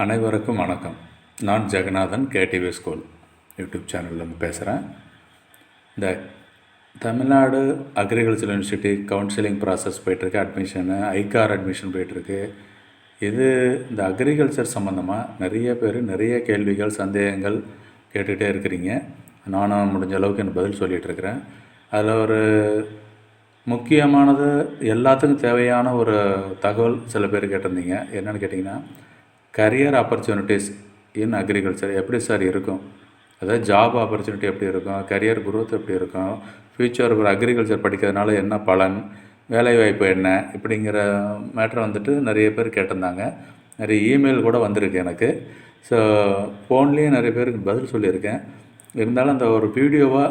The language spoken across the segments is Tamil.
அனைவருக்கும் வணக்கம். நான் ஜெகநாதன், கேடிவி ஸ்கூல் யூடியூப் சேனல்லேருந்து பேசுகிறேன். இந்த Tamil Nadu agriculture university counselling process போய்ட்டுருக்கு. அட்மிஷனு ஐகார் அட்மிஷன் போய்ட்டுருக்கு. இது இந்த அக்ரிகல்ச்சர் சம்மந்தமாக நிறைய பேர் நிறைய கேள்விகள், சந்தேகங்கள் கேட்டுகிட்டே இருக்கிறீங்க. நானும் முடிஞ்ச அளவுக்கு எனக்கு பதில் சொல்லிகிட்ருக்கிறேன். அதில் ஒரு முக்கியமானது, எல்லாத்துக்கும் தேவையான ஒரு தகவல் சில பேர் கேட்டிருந்தீங்க. என்னென்னு கேட்டிங்கன்னா, கரியர் ஆப்பர்ச்சுனிட்டிஸ் இன் அக்ரிகல்ச்சர் எப்படி சார் இருக்கும், அதாவது ஜாப் ஆப்பர்ச்சுனிட்டி எப்படி இருக்கும், கரியர் குரோத் எப்படி இருக்கும், ஃப்யூச்சர் ஒரு அக்ரிகல்ச்சர் படிக்கிறதுனால என்ன பலன், வேலைவாய்ப்பு என்ன, இப்படிங்கிற மேட்ரு வந்துட்டு நிறைய பேர் கேட்டிருந்தாங்க. நிறைய இமெயில் கூட வந்திருக்கு எனக்கு. ஸோ ஃபோன்லேயே நிறைய பேருக்கு பதில் சொல்லியிருக்கேன். இருந்தாலும் அந்த ஒரு வீடியோவாக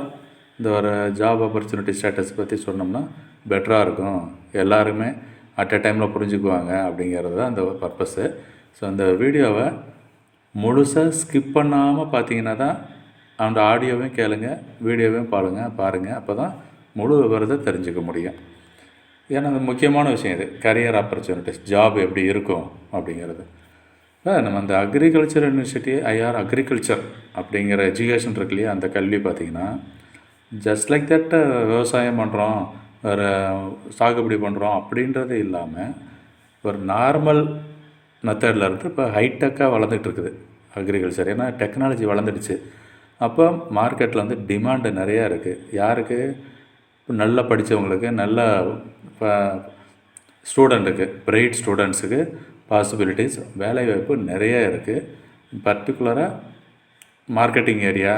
இந்த ஒரு ஜாப் ஆப்பர்ச்சுனிட்டி ஸ்டேட்டஸ் பற்றி சொன்னோம்னா பெட்டராக இருக்கும், எல்லாருமே அட் எ டைமில் புரிஞ்சுக்குவாங்க அப்படிங்கிறது தான் அந்த பர்பஸ்ஸு. ஸோ அந்த வீடியோவை முழுசாக ஸ்கிப் பண்ணாமல் பார்த்தீங்கன்னா தான் அந்த ஆடியோவையும் கேளுங்க, வீடியோவையும் பாருங்கள். அப்போ தான் முழு விவரத்தை தெரிஞ்சுக்க முடியும். ஏன்னா அது முக்கியமான விஷயம். இது கரியர் ஆப்பர்ச்சுனிட்டிஸ், ஜாப் எப்படி இருக்கும் அப்படிங்கிறது. இப்போ நம்ம அந்த அக்ரிகல்ச்சர் யூனிவர்சிட்டி ஐஆர் அக்ரிகல்ச்சர் அப்படிங்கிற எஜுகேஷன் இருக்கு இல்லையா, அந்த கல்வி பார்த்திங்கன்னா ஜஸ்ட் லைக் தட் விவசாயம் பண்ணுறோம், வேறு சாகுபடி பண்ணுறோம் அப்படின்றது இல்லாமல் ஒரு நார்மல் மெத்தடில் இருந்து இப்போ ஹைடெக்காக வளர்ந்துட்டுருக்குது அக்ரிகல்ச்சர். ஏன்னா டெக்னாலஜி வளர்ந்துடுச்சு. அப்போ மார்க்கெட்டில் வந்து டிமாண்டு நிறையா இருக்குது. யாருக்கு? நல்லா படித்தவங்களுக்கு, நல்ல ஸ்டூடெண்ட்டுக்கு, பிரைட் ஸ்டூடெண்ட்ஸுக்கு பாசிபிலிட்டிஸ், வேலைவாய்ப்பு நிறையா இருக்குது. பர்டிகுலராக மார்க்கெட்டிங் ஏரியா,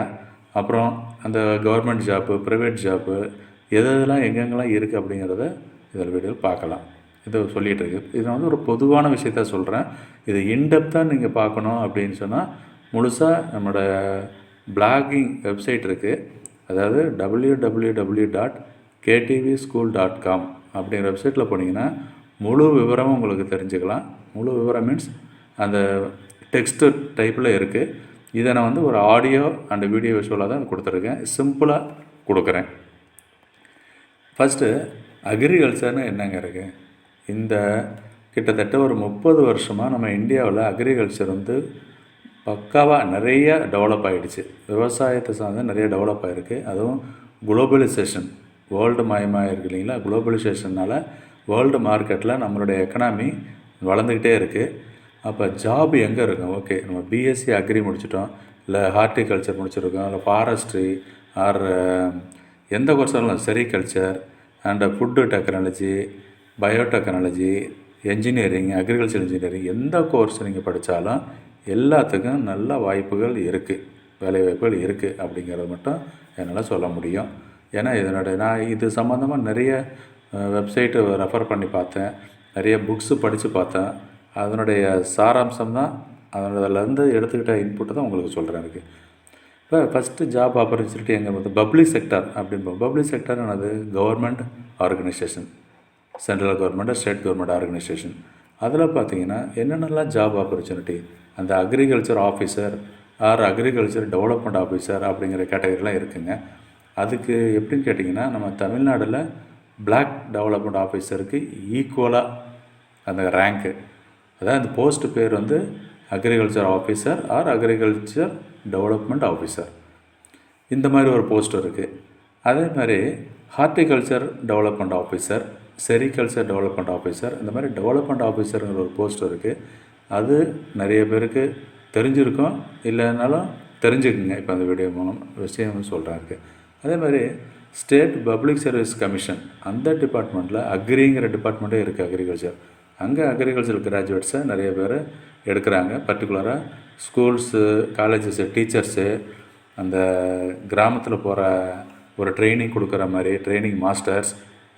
அப்புறம் அந்த கவர்மெண்ட் ஜாப்பு, ப்ரைவேட் ஜாப்பு, எதெல்லாம் எங்கெங்கெல்லாம் இருக்குது அப்படிங்கிறத இதில் வீடியோவில் பார்க்கலாம். இது சொல்லிகிட்ருக்கு. இது வந்து ஒரு பொதுவான விஷயத்த சொல்கிறேன். இது இன்டெப்த்தாக நீங்கள் பார்க்கணும் அப்படின்னு சொன்னால் முழுசாக நம்மளோட பிளாகிங் வெப்சைட் இருக்குது. அதாவது www.ktvschool.com அப்படிங்கிற வெப்சைட்டில் போனீங்கன்னா முழு விவரமும் உங்களுக்கு தெரிஞ்சுக்கலாம். முழு விவரம் மீன்ஸ் அந்த டெக்ஸ்ட்டு டைப்பில் இருக்குது. இதை நான் வந்து ஒரு ஆடியோ அண்ட் வீடியோ விஷுவலாக தான் கொடுத்துருக்கேன். சிம்பிளாக கொடுக்குறேன். ஃபஸ்ட்டு அக்ரிகல்ச்சர்னு என்னங்க இருக்குது? இந்த கிட்டத்தட்ட ஒரு 30 வருஷமாக நம்ம இந்தியாவில் அக்ரிகல்ச்சர் வந்து பக்காவாக நிறைய டெவலப் ஆகிடுச்சு. விவசாயத்தை சார்ந்து நிறைய டெவலப் ஆகிருக்கு. அதுவும் குளோபலைசேஷன், வேர்ல்டு மயமாக இருக்குது இல்லைங்களா. குளோபலைசேஷனால் வேர்ல்டு மார்க்கெட்டில் நம்மளுடைய எக்கனாமி வளர்ந்துக்கிட்டே இருக்குது. அப்போ ஜாப் எங்கே இருக்கும்? ஓகே, நம்ம பிஎஸ்சி அக்ரி முடிச்சிட்டோம், இல்லை ஹார்டிகல்ச்சர் முடிச்சிருக்கோம், இல்லை ஃபாரஸ்ட்ரி ஆர் எந்த கோர்ஸாலும் sericulture and food technology, biotechnology, engineering, agriculture engineering, எந்த கோர்ஸ் நீங்கள் படித்தாலும் எல்லாத்துக்கும் நல்ல வாய்ப்புகள் இருக்குது, வேலைவாய்ப்புகள் இருக்குது அப்படிங்கிறது மட்டும் என்னால் சொல்ல முடியும். ஏன்னா நான் இது சம்மந்தமாக நிறைய வெப்சைட்டு ரெஃபர் பண்ணி பார்த்தேன், நிறைய புக்ஸு படித்து பார்த்தேன். அதனுடைய சாராம்சம் தான், அதிலேருந்து எடுத்துக்கிட்ட இன்புட்டு தான் உங்களுக்கு சொல்கிறேன். இருக்குது இப்போ ஃபஸ்ட்டு ஜாப் ஆப்பர்ச்சுனிட்டி எங்கே பார்த்து பப்ளிக் செக்டர் அப்படின்போம். பப்ளிக் செக்டர் என்னது? Government organisation, central government, state government organisation. அதில் பார்த்தீங்கன்னா என்னென்னலாம் ஜாப் ஆப்பர்ச்சுனிட்டி, அந்த agriculture officer or agriculture development officer அப்படிங்கிற கேட்டகரிலாம் இருக்குதுங்க. அதுக்கு எப்படின்னு கேட்டிங்கன்னா, நம்ம தமிழ்நாட்டில் பிளாக் டெவலப்மெண்ட் ஆஃபீஸருக்கு ஈக்குவலாக அந்த ரேங்க்கு, அதாவது அந்த போஸ்ட் பேர் வந்து agriculture officer or agriculture development officer, இந்த மாதிரி ஒரு போஸ்ட் இருக்குது. அதே மாதிரி horticulture development officer, sericulture development officer, இந்த மாதிரி டெவலப்மெண்ட் ஆஃபீஸருங்கிற ஒரு போஸ்ட் இருக்குது. அது நிறைய பேருக்கு தெரிஞ்சிருக்கும், இல்லைனாலும் தெரிஞ்சுக்குங்க. இப்போ அந்த வீடியோ மூலம் விஷயம் சொல்கிறேன் இருக்குது. அதே மாதிரி ஸ்டேட் பப்ளிக் சர்வீஸ் கமிஷன், அந்த டிபார்ட்மெண்ட்டில் அக்ரிங்கிற டிபார்ட்மெண்ட்டே இருக்குது அக்ரிகல்ச்சர். அங்கே அக்ரிகல்ச்சர் கிராஜுவேட்ஸை நிறைய பேர் எடுக்கிறாங்க. பர்டிகுலராக ஸ்கூல்ஸு, காலேஜஸ்ஸு, டீச்சர்ஸு, அந்த கிராமத்தில் போகிற ஒரு ட்ரைனிங் கொடுக்குற மாதிரி ட்ரைனிங் மாஸ்டர்ஸ்,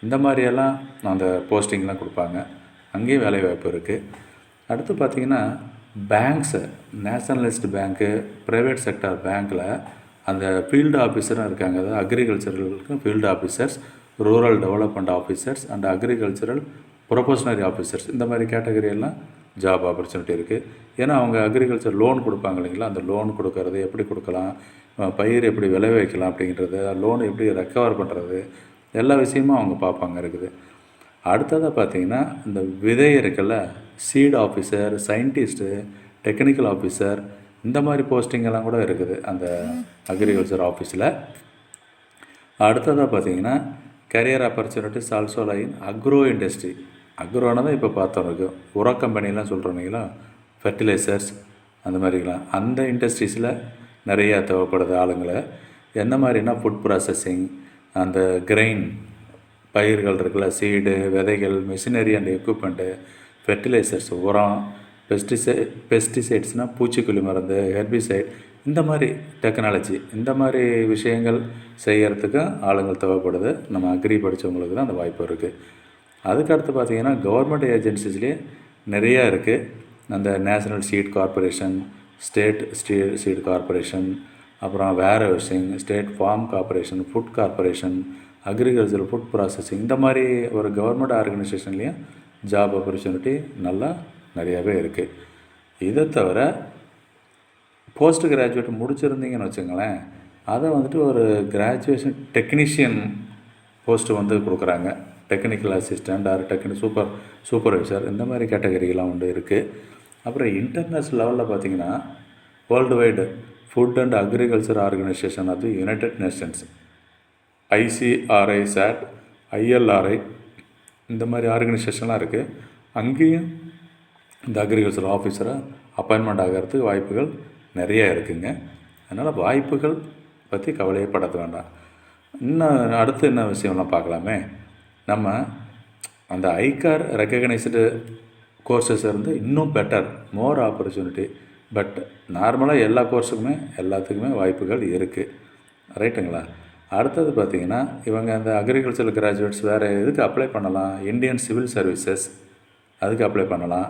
இந்த மாதிரியெல்லாம் அந்த போஸ்டிங்லாம் கொடுப்பாங்க. அங்கேயும் வேலைவாய்ப்பு இருக்குது. அடுத்து பார்த்திங்கன்னா banks, nationalist bank, private sector பேங்க்கில் அந்த ஃபீல்டு ஆஃபீஸரும் இருக்காங்க. அதாவது அக்ரிகல்ச்சரலுக்கு field officers, rural development officers and agricultural probationary officers, இந்த மாதிரி கேட்டகரியெல்லாம் ஜாப் ஆப்பர்ச்சுனிட்டி இருக்குது. ஏன்னா அவங்க அக்ரிகல்ச்சர் லோன் கொடுப்பாங்க இல்லைங்களா, அந்த லோன் கொடுக்கறது எப்படி கொடுக்கலாம், பயிர் எப்படி விளைவிக்கலாம் அப்படிங்கிறது, லோன் எப்படி ரெக்கவர் பண்ணுறது, எல்லா விஷயமும் அவங்க பார்ப்பாங்க இருக்குது. அடுத்ததாக பார்த்திங்கன்னா இந்த விதை இருக்குல்ல, seed officer, scientist, technical officer, இந்த மாதிரி போஸ்டிங்கெல்லாம் கூட இருக்குது அந்த அக்ரிகல்ச்சர் ஆஃபீஸில். அடுத்ததாக பார்த்தீங்கன்னா career opportunities also line agro industry. அக்ரோனா தான் இப்போ பார்த்தோம் இருக்குது, உர கம்பெனிலாம் சொல்கிறோன்னீங்களா, ஃபெர்டிலைசர்ஸ் அந்த மாதிரிலாம், அந்த இண்டஸ்ட்ரீஸில் நிறையா தேவைப்படுது ஆளுங்களை. என்ன மாதிரினா ஃபுட் ப்ராசஸிங், அந்த கிரெயின் பயிர்கள் இருக்குல்ல, சீடு, விதைகள், மிஷினரி அண்ட் எக்யூப்மெண்ட்டு, ஃபெர்டிலைசர்ஸ் உரம், பெஸ்டிசைட்ஸ்னால் பூச்சிக்கொல்லி மருந்து, ஹெர்பிசைட், இந்த மாதிரி டெக்னாலஜி, இந்த மாதிரி விஷயங்கள் செய்கிறதுக்கும் ஆளுங்கள் தேவைப்படுது. நம்ம அக்ரி படித்தவங்களுக்கு தான் அந்த வாய்ப்பு இருக்குது. அதுக்கடுத்து பார்த்திங்கன்னா கவர்மெண்ட் ஏஜென்சிஸ்லேயே நிறையா இருக்குது. அந்த national seed corporation, state seed corporation, அப்புறம் warehousing, state farm corporation, food corporation, agriculture, food processing, இந்த மாதிரி ஒரு கவர்மெண்ட் ஆர்கனைசேஷன்லேயும் ஜாப் ஆப்பர்ச்சுனிட்டி நல்லா நிறையாவே இருக்குது. இதை தவிர போஸ்ட் கிராஜுவேட் முடிச்சிருந்தீங்கன்னு வச்சுங்களேன், அதை வந்துட்டு ஒரு கிராஜுவேஷன் டெக்னீஷியன் போஸ்ட்டு வந்து கொடுக்குறாங்க. டெக்னிக்கல் அசிஸ்டண்ட் ஆர் சூப்பர்வைசர், இந்த மாதிரி கேட்டகரிலாம் வந்து இருக்குது. அப்புறம் இன்டர்நேஷ்னல் லெவலில் பார்த்திங்கன்னா world wide food and agriculture organisation of the united nations, ICRI, SAT, ILRI, இந்த மாதிரி ஆர்கனைசேஷன்லாம் இருக்குது. அங்கேயும் இந்த அக்ரிகல்ச்சர் ஆஃபீஸரை அப்பாயின்மெண்ட் ஆகிறதுக்கு வாய்ப்புகள் நிறையா இருக்குதுங்க. அதனால் வாய்ப்புகள் பற்றி கவலையே பட வேண்டாம். இன்னும் அடுத்து என்ன விஷயம்லாம் பார்க்கலாமே, நம்ம அந்த ஐகார் ரெக்கக்னைஸ்டு கோர்சஸ் இருந்து இன்னும் பெட்டர், மோர் ஆப்பர்ச்சுனிட்டி. பட் நார்மலாக எல்லா கோர்ஸுக்குமே எல்லாத்துக்குமே வாய்ப்புகள் இருக்குது, ரைட்டுங்களா? அடுத்தது பார்த்திங்கன்னா இவங்க அந்த அக்ரிகல்ச்சர் கிராஜுவேட்ஸ் வேறு எதுக்கு அப்ளை பண்ணலாம், இந்தியன் சிவில் சர்வீசஸ் அதுக்கு அப்ளை பண்ணலாம்.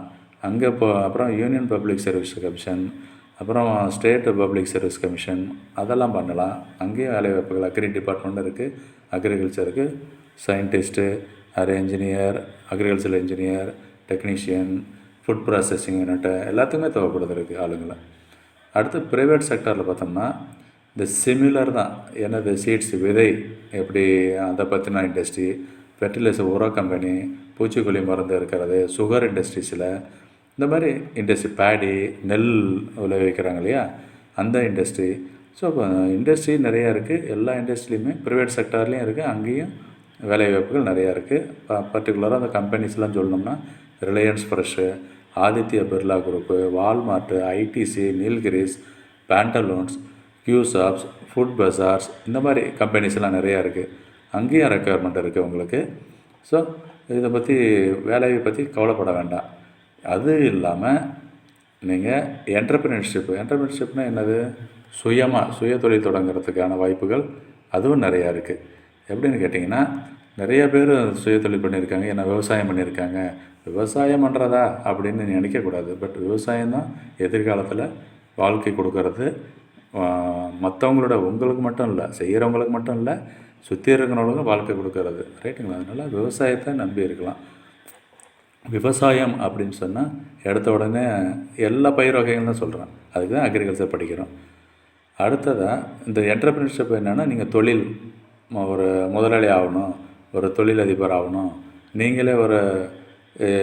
அங்கே அப்புறம் யூனியன் பப்ளிக் சர்வீஸ் கமிஷன், அப்புறம் ஸ்டேட் பப்ளிக் சர்வீஸ் கமிஷன், அதெல்லாம் பண்ணலாம். அங்கேயும் வேலைவாய்ப்புகள் அக்ரி டிபார்ட்மெண்ட் இருக்குது. அக்ரிகல்ச்சருக்கு scientist, engineer, agriculture engineer, technician, food processing unit, எல்லாத்துக்குமே தேவைப்படுது இருக்குது ஆளுங்களை. அடுத்து ப்ரைவேட் செக்டரில் பார்த்தோம்னா இந்த சிமிலர் தான், என்னது சீட்ஸ், விதை எப்படி, அதை பற்றின இண்டஸ்ட்ரி, ஃபெர்டிலைசர் உர கம்பெனி, பூச்சிக்கொல்லி மருந்து இருக்கிறது, சுகர் இண்டஸ்ட்ரீஸில், இந்த மாதிரி இண்டஸ்ட்ரி, பேடி, நெல் விளைவிக்கிறாங்க இல்லையா, அந்த இண்டஸ்ட்ரி. ஸோ இப்போ இண்டஸ்ட்ரி நிறையா இருக்குது. எல்லா இண்டஸ்ட்ரிலையுமே ப்ரைவேட் செக்டார்லேயும் இருக்குது, அங்கேயும் வேலைவாய்ப்புகள் நிறையா இருக்குது. பர்டிகுலராக அந்த கம்பெனிஸ்லாம் சொல்லணும்னா Reliance fresh, Aditya Birla group, Walmart, ITC, Nilgiris, Pantaloons, கியூசாப்ஸ், ஃபுட் பஜார்ஸ், இந்த மாதிரி கம்பெனிஸ்லாம் நிறையா இருக்குது. அங்கேயும் ரெக்குயர்மெண்ட் இருக்குது உங்களுக்கு. ஸோ இதை பற்றி வேலையை பற்றி கவலைப்பட வேண்டாம். அது இல்லாமல் நீங்கள் என்டர்பிரினர்ஷிப்னால் என்னது, சுய தொழில் தொடங்குறதுக்கான வாய்ப்புகள் அதுவும் நிறையா இருக்குது. எப்படின்னு கேட்டிங்கன்னா நிறைய பேர் சுய தொழில் பண்ணியிருக்காங்க, ஏன்னா விவசாயம் பண்ணியிருக்காங்க. விவசாயம் பண்ணுறதா அப்படின்னு நினைக்கக்கூடாது. பட் விவசாயம் தான் எதிர்காலத்தில் வாழ்க்கை கொடுக்கறது. மற்றவங்களோட, உங்களுக்கு மட்டும் இல்லை, செய்கிறவங்களுக்கு மட்டும் இல்லை, சுற்றி இருக்கிறவங்களுக்கும் வாழ்க்கை கொடுக்கறது, ரைட்டுங்களா? அதனால் விவசாயத்தை நம்பி இருக்கலாம். விவசாயம் அப்படின்னு சொன்னால் எடுத்த உடனே எல்லா பயிர் வகைகள் தான் சொல்கிறேன், அதுக்கு தான் அக்ரிகல்ச்சர் படிக்கிறோம். அடுத்ததாக இந்த என்டர்பிரினர்ஷிப் என்னென்னா, நீங்கள் தொழில், ஒரு முதலாளி ஆகணும், ஒரு தொழிலதிபர் ஆகணும், நீங்களே ஒரு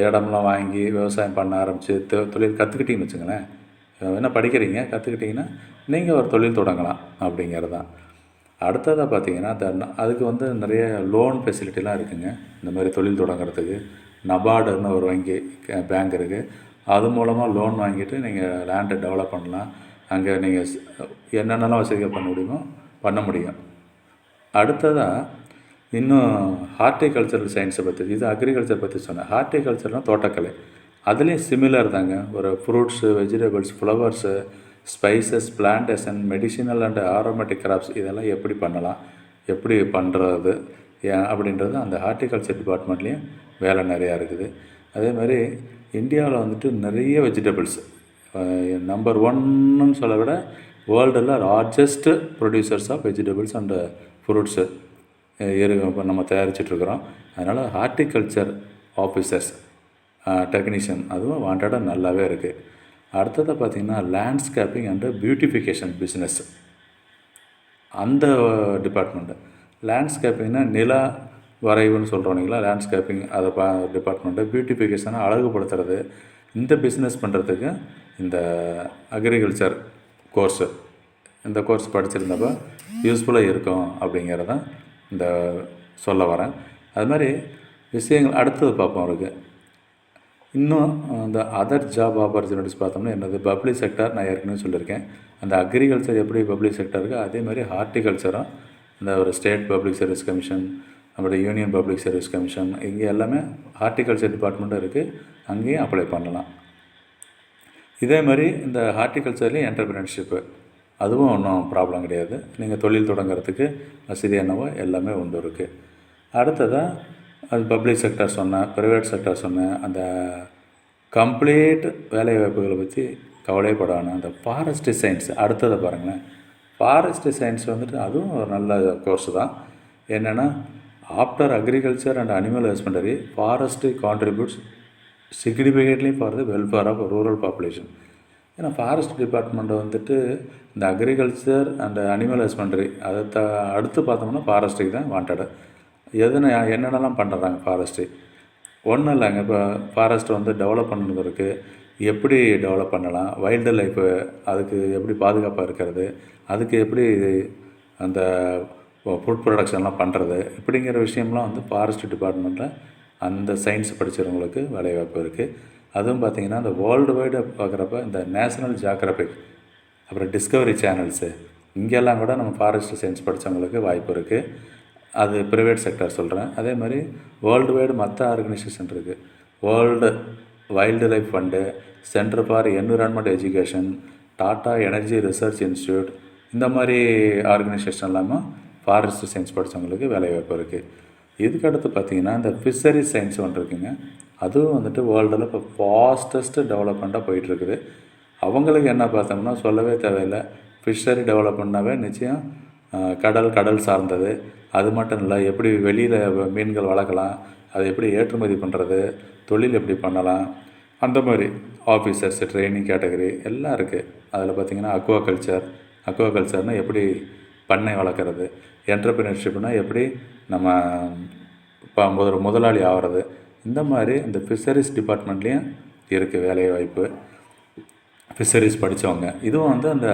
இடம்லாம் வாங்கி விவசாயம் பண்ண ஆரம்பித்து தொழில் கற்றுக்கிட்டிங்கன்னு வச்சுங்களேன். என்ன படிக்கிறீங்க, கற்றுக்கிட்டிங்கன்னா நீங்கள் ஒரு தொழில் தொடங்கலாம் அப்படிங்கிறது தான். அடுத்ததாக பார்த்தீங்கன்னா அதுக்கு வந்து நிறைய லோன் ஃபெசிலிட்டிலாம் இருக்குதுங்க. இந்த மாதிரி தொழில் தொடங்குறதுக்கு நபார்டுன்னு ஒரு வங்கி, பேங்க் இருக்குது. அது மூலமாக லோன் வாங்கிட்டு நீங்கள் லேண்டை டெவலப் பண்ணலாம். அங்கே நீங்கள் என்னென்னலாம் வசதிகள் பண்ண முடியுமோ பண்ண முடியும். அடுத்ததாக இன்னும் ஹார்டிகல்ச்சரல் சயின்ஸை பற்றி, இது அக்ரிகல்ச்சர் பற்றி சொன்னேன். ஹார்டிகல்ச்சர்னால் தோட்டக்கலை, அதுலேயும் சிமிலர் தாங்க. ஒரு fruits, vegetables, flowers, spices, plantation, medicinal and aromatic crops, இதெல்லாம் எப்படி பண்ணலாம், எப்படி பண்ணுறது அப்படின்றது அந்த ஹார்டிகல்ச்சர் டிபார்ட்மெண்ட்லேயும் வேலை நிறையா இருக்குது. அதே மாதிரி இந்தியாவில் வந்துட்டு நிறைய வெஜிடபிள்ஸ், நம்பர் 1ன்னு சொல்ல விட வேர்ல்டில் largest producers of vegetables and fruits இப்போ நம்ம தயாரிச்சிட்ருக்குறோம். அதனால் ஹார்டிகல்ச்சர் ஆஃபீஸர்ஸ், டெக்னீஷியன், அதுவும் வாண்டடாக நல்லாவே இருக்குது. அடுத்ததாக பார்த்திங்கன்னா லேண்ட்ஸ்கேப்பிங் அண்டு பியூட்டிஃபிகேஷன் பிஸ்னஸ், அந்த டிபார்ட்மெண்ட்டு. லேண்ட்ஸ்கேப்பிங்னால் நில வரைவுன்னு சொல்கிறோம் இல்லைங்களா, லேண்ட்ஸ்கேப்பிங் அதை டிபார்ட்மெண்ட்டு. பியூட்டிஃபிகேஷனாக அழகுபடுத்துறது, இந்த பிஸ்னஸ் பண்ணுறதுக்கு இந்த அக்ரிகல்ச்சர் கோர்ஸு இந்த கோர்ஸ் படிச்சிருந்தப்போ யூஸ்ஃபுல்லாக இருக்கும் அப்படிங்கிறதான் இந்த சொல்ல வரேன். அது மாதிரி விஷயங்கள் அடுத்தது பார்ப்போம். அவருக்கு இன்னும் அந்த அதர் ஜாப் ஆப்பர்ச்சுனிட்டிஸ் பார்த்தோம்னா என்னது பப்ளிக் செக்டார் நான் ஏற்கனவே சொல்லியிருக்கேன். அந்த அக்ரிகல்ச்சர் எப்படி பப்ளிக் செக்டார் இருக்குது அதே மாதிரி ஹார்டிகல்ச்சரும் இந்த ஒரு ஸ்டேட் பப்ளிக் சர்வீஸ் கமிஷன் அப்புறம் யூனியன் பப்ளிக் சர்வீஸ் கமிஷன் இங்கே எல்லாமே ஹார்டிகல்ச்சர் டிபார்ட்மெண்ட்டும் இருக்குது. அங்கேயும் அப்ளை பண்ணலாம். இதே மாதிரி இந்த ஹார்டிகல்ச்சர்லேயும் என்டர்பிரினர்ஷிப்பு அதுவும் ஒன்றும் ப்ராப்ளம் கிடையாது. நீங்கள் தொழில் தொடங்குறதுக்கு வசதி என்னவோ எல்லாமே உண்டு இருக்குது. அடுத்ததாக அது பப்ளிக் செக்டர் சொன்னேன், ப்ரைவேட் செக்டர் சொன்னேன். அந்த கம்ப்ளீட் வேலைவாய்ப்புகளை பற்றி கவலைப்படாமல் அந்த ஃபாரஸ்ட்ரி சயின்ஸ் அடுத்ததை பாருங்களேன். ஃபாரஸ்ட்ரி சயின்ஸ் வந்துட்டு அதுவும் ஒரு நல்ல கோர்ஸ் தான். என்னென்னா after agriculture and animal husbandry forestry contributes significantly for the welfare of rural population. ஏன்னா ஃபாரஸ்ட் டிபார்ட்மெண்ட்டை வந்துட்டு இந்த அக்ரிகல்ச்சர் அண்ட் அனிமல் ஹஸ்பண்டரி அதை அடுத்து பார்த்தோம்னா ஃபாரஸ்ட்ரிக்கு தான் வாண்டடு. என்னென்னலாம் பண்ணுறாங்க ஃபாரஸ்ட்ரி ஒன்றும் இல்லைங்க. இப்போ ஃபாரஸ்ட் வந்து டெவலப் பண்ணுறதுக்கு எப்படி டெவலப் பண்ணலாம், வைல்டு லைஃபு அதுக்கு எப்படி பாதுகாப்பாக இருக்கிறது, அதுக்கு எப்படி அந்த ஃபுட் ப்ரொடக்ஷன்லாம் பண்ணுறது இப்படிங்கிற விஷயம்லாம் வந்து ஃபாரஸ்ட் டிபார்ட்மெண்ட்டில் அந்த சயின்ஸ் படித்தவங்களுக்கு வேலைவாய்ப்பு இருக்குது. அதுவும் பார்த்திங்கன்னா இந்த வேர்ல்டு வைடு பார்க்குறப்ப இந்த நேஷ்னல் ஜியாகிரபிக் அப்புறம் டிஸ்கவரி சேனல்ஸு இங்கெல்லாம் கூட நம்ம ஃபாரஸ்ட் சயின்ஸ் படித்தவங்களுக்கு வாய்ப்பு இருக்குது. அது ப்ரைவேட் செக்டர் சொல்கிறேன். அதே மாதிரி வேர்ல்டு வைடு மற்ற ஆர்கனைசேஷன் இருக்குது. World wild life fund, centre for environment education, tata energy research institute இந்த மாதிரி ஆர்கனைசேஷன் எல்லாமே ஃபாரஸ்ட் சயின்ஸ் படித்தவங்களுக்கு வேலைவாய்ப்பு இருக்குது. இதுக்கடுத்து பார்த்திங்கன்னா இந்த ஃபிஷரி சயின்ஸ் ஒன்று இருக்குங்க. அதுவும் வந்துட்டு வேர்ல்டில் இப்போ ஃபாஸ்டஸ்ட்டு டெவலப்மெண்ட்டாக போயிட்டுருக்குது. அவங்களுக்கு என்ன பார்த்தோம்னா சொல்லவே தேவையில்லை. ஃபிஷரி டெவலப்மெண்ட்னாவே நிச்சயம் கடல் சார்ந்தது. அது மட்டும் இல்லை, எப்படி வெளியில் மீன்கள் வளர்க்கலாம், அதை எப்படி ஏற்றுமதி பண்ணுறது, தொழில் எப்படி பண்ணலாம், அந்த மாதிரி ஆஃபீஸர்ஸ் ட்ரைனிங் கேட்டகரி எல்லாம் இருக்குது. அதில் பார்த்திங்கன்னா அக்வாகல்ச்சர்னால் எப்படி பண்ணை வளர்க்குறது, என்டர்பிரினர்ஷிப்னால் எப்படி நம்ம இப்போ ஒரு முதலாளி ஆகிறது, இந்த மாதிரி இந்த ஃபிஷரிஸ் டிபார்ட்மெண்ட்லேயும் இருக்குது வேலைவாய்ப்பு. ஃபிஷரிஸ் படித்தவங்க இதுவும் வந்து அந்த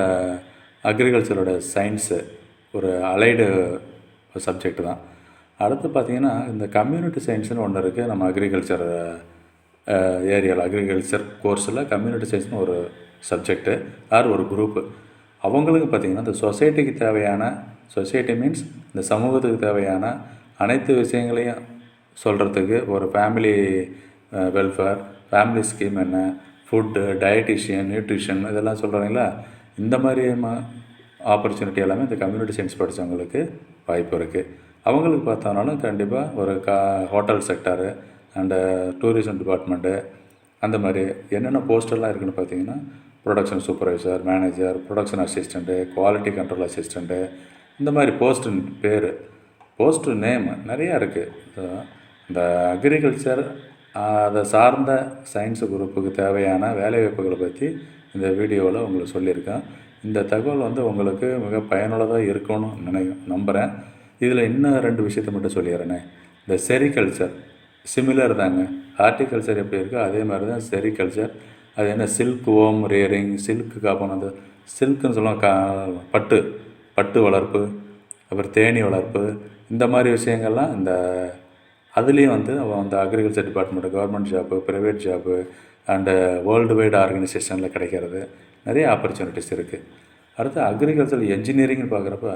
அக்ரிகல்ச்சரோட சயின்ஸு ஒரு அலைடு சப்ஜெக்ட் தான். அடுத்து பார்த்திங்கன்னா இந்த கம்யூனிட்டி சயின்ஸ்னு ஒன்று இருக்குது. நம்ம அக்ரிகல்ச்சர் ஏரியாவில் அக்ரிகல்ச்சர் கோர்ஸில் கம்யூனிட்டி சயின்ஸ்னு ஒரு சப்ஜெக்டு ஒரு குரூப்பு. அவங்களுக்கு பார்த்திங்கன்னா இந்த சொசைட்டிக்கு தேவையான சொசைட்டி மீன்ஸ் இந்த சமூகத்துக்கு தேவையான அனைத்து விஷயங்களையும் சொல்கிறதுக்கு ஒரு ஃபேமிலி வெல்ஃபேர், ஃபேமிலி ஸ்கீம் என்ன, ஃபுட்டு, டயட்டிஷியன், நியூட்ரிஷன் இதெல்லாம் சொல்கிறாங்களா, இந்த மாதிரி ஆப்பர்ச்சுனிட்டி எல்லாமே இந்த கம்யூனிட்டி சயின்ஸ் படித்தவங்களுக்கு வாய்ப்பு இருக்குது. அவங்களுக்கு பார்த்தோம்னாலும் கண்டிப்பாக ஒரு hotel sector and tourism department அந்த மாதிரி என்னென்ன போஸ்டெல்லாம் இருக்குதுன்னு பார்த்தீங்கன்னா production supervisor, manager, production assistant, quality control assistant இந்த மாதிரி போஸ்ட்டு நேம் நிறையா இருக்குது. இந்த அக்ரிகல்ச்சர் அதை சார்ந்த சயின்ஸு குரூப்புக்கு தேவையான வேலைவாய்ப்புகளை பற்றி இந்த வீடியோவில் உங்களுக்கு சொல்லியிருக்கேன். இந்த தகவல் வந்து உங்களுக்கு மிக பயனுள்ளதாக இருக்கும்னு நம்புகிறேன். இதில் இன்னும் 2 விஷயத்தை மட்டும் சொல்லிடுறேனே. இந்த செரிகல்ச்சர் சிமிலர் தாங்க. ஹார்டிகல்ச்சர் எப்படி இருக்கோ அதே மாதிரி தான் செரிகல்ச்சர். அது என்ன சில்க் ஓம் ரேரிங், சில்க்கு காப்போம், அந்த சில்க்குன்னு சொல்லுவோம், பட்டு வளர்ப்பு, அப்புறம் தேனீ வளர்ப்பு இந்த மாதிரி விஷயங்கள்லாம் இந்த அதுலேயும் வந்து அந்த agriculture department government job, private job and world wide ஆர்கனைசேஷனில் கிடைக்கிறது நிறைய ஆப்பர்ச்சுனிட்டிஸ் இருக்குது. அடுத்து அக்ரிகல்ச்சர் என்ஜினியரிங்னு பார்க்குறப்ப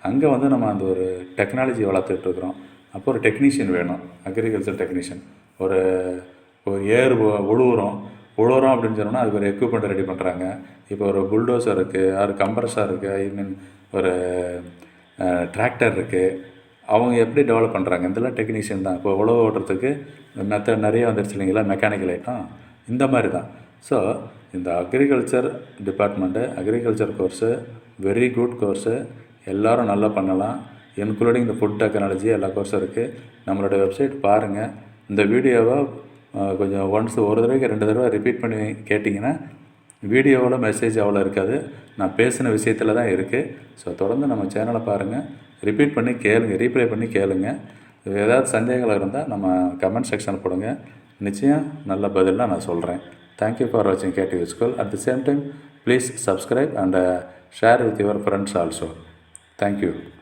அங்கே வந்து நம்ம அந்த ஒரு டெக்னாலஜி வளர்த்துட்ருக்குறோம். அப்போ ஒரு டெக்னீஷியன் வேணும், அக்ரிகல்ச்சர் டெக்னீஷியன். ஒரு ஏர் உழுவுறோம் அப்படின்னு சொன்னோம்னா அதுக்கு ஒரு எக்யூப்மெண்ட் ரெடி பண்ணுறாங்க. இப்போ ஒரு புல்டோசர் இருக்குது, ஒரு கம்ப்ரஸர் இருக்குது, ஐ மீன் ஒரு டிராக்டர் இருக்குது. அவங்க எப்படி டெவலப் பண்ணுறாங்க, இதெல்லாம் டெக்னீஷியன் தான். இப்போ உழவு ஓட்டுறதுக்கு மெத்தட் நிறைய வந்துருச்சு இல்லைங்களா, மெக்கானிக்கல் ஐட்டம் இந்த மாதிரி தான். ஸோ இந்த agriculture department agriculture course very good course, எல்லோரும் நல்லா பண்ணலாம். இன்க்ளூடிங் இந்த ஃபுட் டெக்னாலஜி எல்லா கோர்ஸும் இருக்குது. நம்மளோட வெப்சைட் பாருங்கள். இந்த வீடியோவை கொஞ்சம் ஒரு தடவைக்கு 2 தடவை ரிப்பீட் பண்ணி கேட்டிங்கன்னா வீடியோவில் மெசேஜ் அவ்வளோ இருக்காது, நான் பேசின விஷயத்தில் தான் இருக்குது. ஸோ தொடர்ந்து நம்ம சேனலை பாருங்கள், ரிப்பீட் பண்ணி கேளுங்க, ரீப்ளை பண்ணி கேளுங்க. ஏதாவது சந்தேகங்கள் இருந்தால் நம்ம கமெண்ட் செக்ஷனில் போடுங்க, நிச்சயம் நல்ல பதிலாக நான் சொல்கிறேன். Thank you for watching KTV School. At the same time, please subscribe and share with your friends also. Thank you.